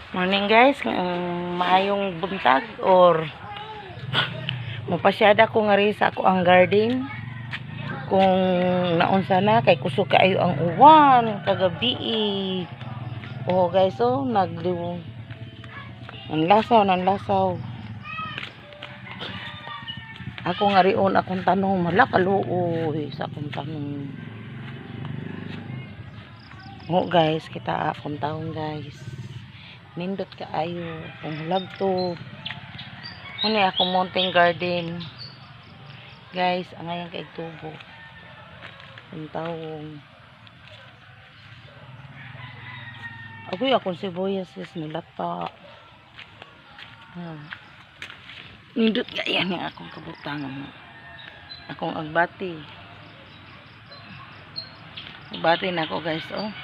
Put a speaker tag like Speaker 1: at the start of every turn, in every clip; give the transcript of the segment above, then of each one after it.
Speaker 1: Morning guys, maayong buntag or mupasyada ko nga rin sa ako ang garden kung naunsa na kay kusog kaayo ang uwan kagabi. Oh guys, oh nanlasaw ako nga rion akong tanong malakaluoy sa akong tanong. Oh guys, kita akong taong guys, nindot kaayo kung lagto muna akong mountain garden guys. Ang ngayon kay tubo ang tawong agoy akong sibuyas is nilata. Nindot kaya nga akong kabutang akong agbati na ako guys. Oh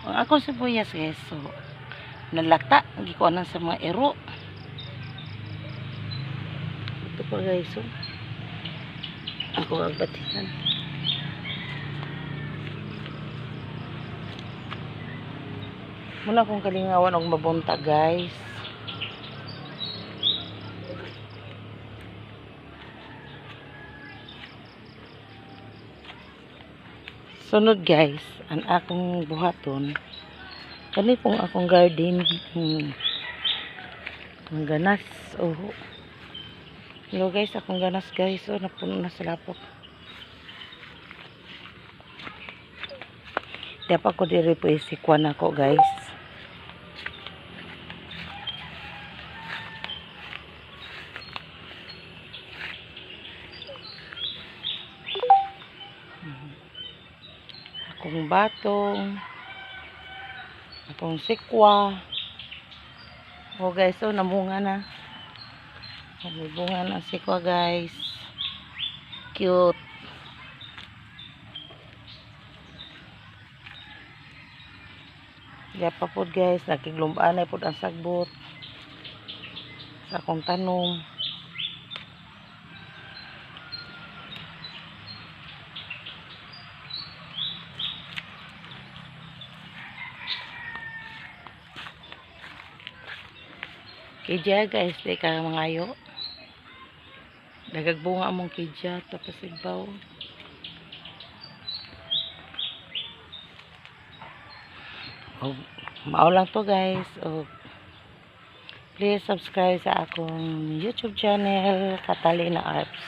Speaker 1: ang akong sibuyas guys, so nalata gikuanan sa mga ero. Ito pa guys, so ako agbatihan. Muna akong kalingawan og mabunta guys. Sunod guys, ang akong buhaton kani pong akong garden. Ang ganas, oh hello guys, akong ganas guys, oh napuno na sa lapok. Dapat ko diri po isikwan ako guys. Akong batong, akong sikwa. Oh guys, oh namunga na. May bunga na sikwa guys. Cute. Kaya pa po guys, nakiglumbaan na po ang sagbot sa akong tanom. Kidya guys, di ka mangayo. Nagagbunga among kidya tapos igbaw. Oh, mao lang to guys. Oh, please subscribe sa akong YouTube channel, Catalina Arts.